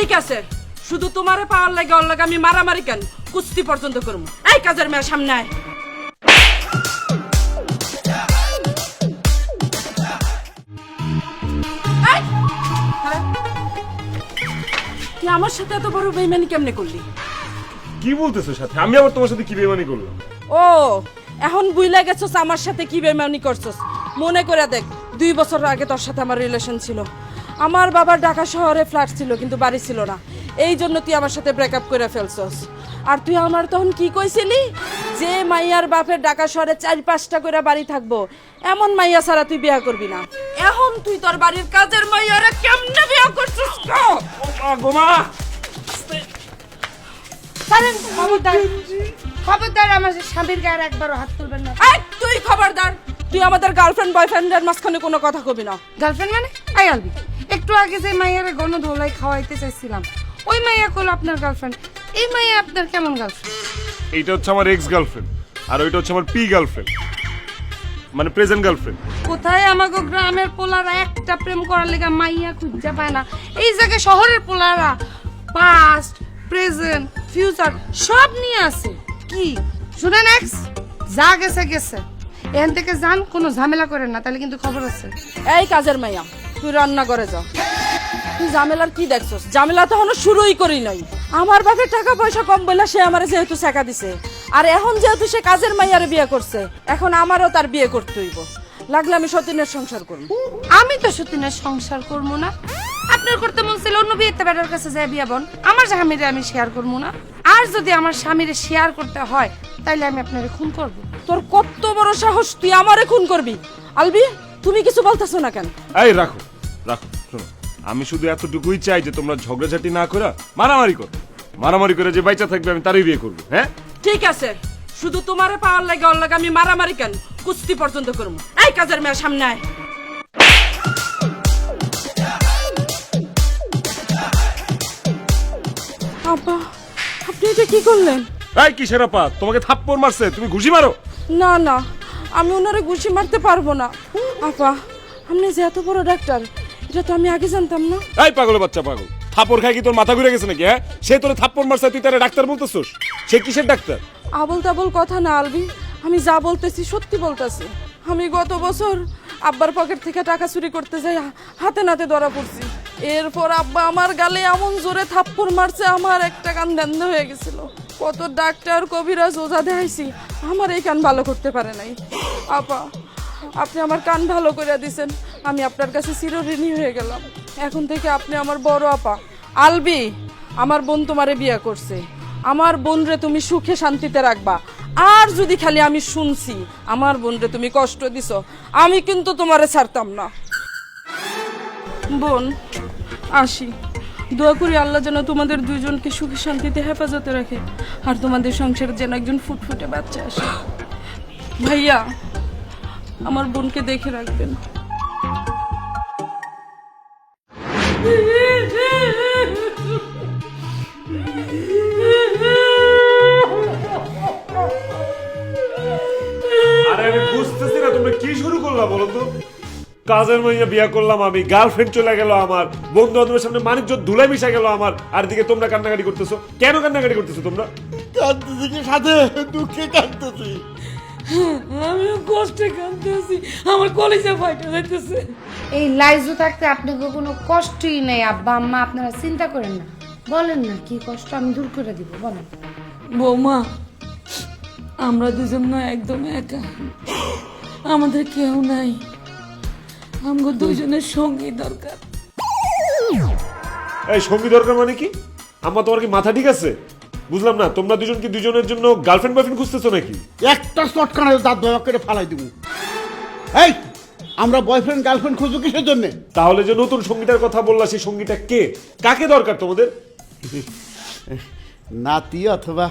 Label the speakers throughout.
Speaker 1: ঠিক আছে, শুধু তোমারে পাওয়ার লাগে ওর লাগে আমি মারামারি কেন, কুস্তি পর্যন্ত করবো। এই কাজের মেয়ে সামনে আয়। এই, খাড়া। তুই আমার সাথে এত বড় বেইমানি কেমনে করলি?
Speaker 2: কি বলতেছো সাথে? আমি আবার তোমার সাথে কি বেমানি করলাম?
Speaker 1: ও, এখন বুইলা গেছস আমার সাথে কি বেইমানি করছস। মনে করে দেখ, 2 বছর আগে তোর সাথে আমার রিলেশন ছিল। আমার বাবার ঢাকা শহরে ফ্ল্যাট ছিল কিন্তু বাড়ি ছিল না, এই জন্য তুই আমার সাথে ব্রেকআপ করে ফেলছস। আর তুই আমার তখন কি কইছিলি যে মাইয়ার বাপের ঢাকা শহরে 4-5টা করে বাড়ি থাকবো, এমন মাইয়া ছাড়া তুই বিয়া করবি না। এখন তুই তোর বাড়ির কাজের মাইয়ারে কেমনে বিয়া করছিস?
Speaker 2: গোমা
Speaker 3: খবরদার আমার স্বামীর গায়ে একবারও হাত তুলবেন না।
Speaker 1: এই, তুই খবরদার, তুই আমাদের গার্লফ্রেন্ড বয়ফ্রেন্ডের মাঝখানে কোনো কথা কবি না।
Speaker 3: গার্লফ্রেন্ড মানে আই আলবি, একটু আগে যে মাইয়ারে গণধোলাই খাওয়াইতে চাইছিলাম ওই মাইয়া কল আপনার গার্লফ্রেন্ড। এই মাইয়া আপনার কেমন গার্লফ্রেন্ড?
Speaker 2: এইটা হচ্ছে আমার এক্স গার্লফ্রেন্ড, আর ওইটা হচ্ছে আমার পি গার্লফ্রেন্ড, মানে প্রেজেন্ট গার্লফ্রেন্ড।
Speaker 3: কোথায় আমাকে গ্রামের পোলারা একটা প্রেম করার লেগা মাইয়া খুঁজে পায় না, এই জায়গায় শহরের পোলারা পাস্ট প্রেজেন্ট ফিউচার সব নিয়ে আছে। কি শুনেন এক্স, যা গেছে গেছে, এখান থেকে যান, কোনো ঝামেলা করেন না, তাহলে কিন্তু খবর আছে।
Speaker 1: এই কাজের মাইয়া, তুই রান্না করে যা। তুই ঝামেলার কি দেখছস? ঝামেলা তো এখনো শুরুই করি নাই। আমার বাপের টাকা পয়সা কম বলে সে আমারে যেহেতু শেখা দিছে, আর এখন যেহেতু সে কাজের মাইয়ারে বিয়ে করছে, এখন আমারও তার বিয়ে করতে হইব। লাগলে আমি সতীনের সংসার করব।
Speaker 3: আমি তো সতীনের সংসার করবো না, আপনার করতে মন ছিল অন্য বিয়েতে বেটার কাছে যায় বিয়া বোন, আমার স্বামীরে আমি শেয়ার করবো না। আর যদি আমার স্বামীরে শেয়ার করতে হয় তাইলে আমি আপনারে খুন করব।
Speaker 1: তোর কত বড় সাহস, তুই আমারে খুন করবি? আলবি, তুমি কিছু বলতেছো না কেন?
Speaker 2: এই রাখো রাখো, শোনো, আমি শুধু এতটুকুই চাই যে তোমরা ঝগড়াঝাটি না করে মারামারি করো। মারামারি করে যে বাইচা থাকবে আমি তারই বিয়ে করবো। হ্যাঁ
Speaker 1: ঠিক আছে, শুধু তোমারে পাওয়ার লাগে ওর লাগে আমি মারামারি কেন, কুস্তি পর্যন্ত করবো। এই কাজের মেয়ে সামনে আয়। আপা, আপনি এটা কি করলেন?
Speaker 2: এই কিসের আপা? তোমাকে থাপ্পড় মারছে, তুমি ঘুষি মারো?
Speaker 1: না না, আমি ওনারে ঘুষি মারতে পারবো না। আপা, আপনি যে এত বড় ডাক্তার, এটা তো আমি আগে জানতাম না।
Speaker 2: এই পাগল বাচ্চা পাগল, থাপ্পড় খাই কি তোর মাথা ঘুরে গেছে নাকি? হ্যাঁ, সে তোরে থাপ্পড় মারছে, তুই তারে ডাক্তার বলতেছস? সে কিসের ডাক্তার?
Speaker 1: আবল তাবল কথা না আলবি, আমি যা বলতেছি সত্যি বলতেছি। আমি গত বছর আব্বার পকেট থেকে টাকা চুরি করতে যাই হাতে নাতে ধরা পড়ছি। এরপর আব্বা আমার গালে এমন জোরে থাপ্পড় মারছে, আমার একটা কান বন্ধ হয়ে গেছিল। কত ডাক্তার কবিরাজ ওঝা দেখাইছি, আমার এই কান ভালো করতে পারে নাই। আপা, আপনি আমার কান ভালো করে দিছেন, আমি আপনার কাছে চিরঋণী হয়ে গেলাম। এখন থেকে আপনি আমার বড় আপা। আলবি, আমার বোন তোমারে বিয়ে করছে, আমার বোনরে তুমি সুখে শান্তিতে রাখবা। আর যদি খালি আমি শুনছি আমার বোনরে তুমি কষ্ট দিছো, আমি কিন্তু তোমারে ছাড়তাম না। বোন, আসি। দোয়া করি আল্লাহ যেন তোমাদের দুজনকে সুখে শান্তিতে হেফাজতে রাখে, আর তোমাদের সংসারে যেন একজন ফুটফুটে বাচ্চা আসে। ভাইয়া, আমার বোনকে দেখে রাখবেন।
Speaker 2: আরে আমি বুঝতেছি না তোমরা কি শুরু করলা বলো তো? কাজের মাইয়া বিয়া করলাম আমি, গার্লফ্রেন্ড চলে গেল আমার, বন্ধু বান্ধবের সামনে মানিজ্য ধুলাই মিশা গেল আমার, আর দিকে তোমরা কান্নাকাটি করতেছো। কেন কান্নাকাটি করতেছো তোমরা?
Speaker 4: কাঁদতেছি সাথে, দুঃখে কাঁদতেছি।
Speaker 1: আমিও কষ্টে কাঁদতেছি, আমার কলিজা ফাইটা যাইতেছে।
Speaker 3: এই লাইজু থাকতে আপনাকে কোনো কষ্টই নেই আব্বা আম্মা, আপনারা চিন্তা করেন না। বলেন না কি কষ্ট, আমি দূর করে দিব, বলেন।
Speaker 5: বৌমা, আমরা দুজন না একদম একা, আমাদের কেউ নাই, আমাকে দুজনের সঙ্গী দরকার।
Speaker 2: এই সঙ্গী দরকার মানে কি? আম্মা তোমার কি মাথা ঠিক আছে? বুঝলাম না, তোমরা দুজন কি দুজনের জন্য গার্লফ্রেন্ড বয়ফ্রেন্ড খুঁজতেছো নাকি?
Speaker 4: একটা চটকানায় দাঁত দয়া করে ফালাই দিব। এই, আমরা বয়ফ্রেন্ড গার্লফ্রেন্ড খুঁজো কিসের জন্য?
Speaker 2: তাহলে যে নতুন সঙ্গীটার কথা বললা, সেই সঙ্গীটা কে? কাকে দরকার তোমাদের?
Speaker 4: নাতি অথবা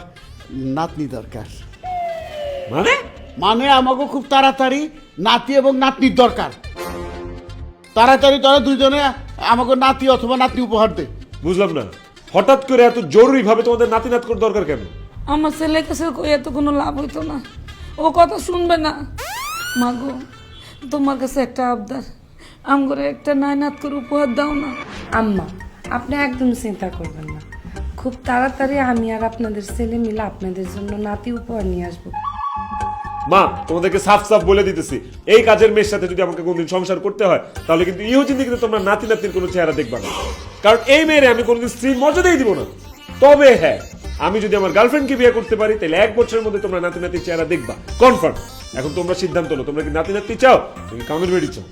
Speaker 4: নাতনি দরকার।
Speaker 2: মানে
Speaker 4: মানে আমাকে খুব তাড়াতাড়ি নাতি এবং নাতনির দরকার। তাড়াতাড়ি তারা দুজনে আমাকে নাতি অথবা নাতনি উপহার দে।
Speaker 2: বুঝলাম না, হঠাৎ করে এত জরুরি ভাবে তোমাদের নাতি নাত করে দরকার কেন?
Speaker 5: আমার ছেলের কাছে কইয়া তো কোনো লাভ হইতো না, ও কথা শুনবে না। মাগো, তোমার কাছে একটা আবদার, আমগরে একটা নাইনাত করে উপহার দাও না।
Speaker 3: আম্মা, আপনি একদম চিন্তা করবেন না, খুব তাড়াতাড়ি আমি আর আপনাদের ছেলে মিলে আপনাদের জন্য নাতি উপহার নিয়ে আসবো।
Speaker 2: মা তোমাদেরকে সাফ সাফ বলে দিতেছি, এই কাজের মেয়ের সাথে যদি আমাকে কোনদিন সংসার করতে হয় তাহলে কিন্তু ইহো জিন্দিগিতে তোমরা নাতি নাতির কোনো চেহারা দেখবা না, কারণ এই মেয়েরে আমি কোনোদিন স্ত্রীর মর্যাদাই দিব না। তবে হ্যাঁ, আমি যদি আমার গার্লফ্রেন্ডকে বিয়ে করতে পারি তাহলে 1 বছরের মধ্যে তোমরা নাতি নাতির চেহারা দেখবা, কনফার্ম। এখন তোমরা সিদ্ধান্ত লো, তোমরা কি নাতি নাতি চাও নাকি কামের বেড়ি চাও?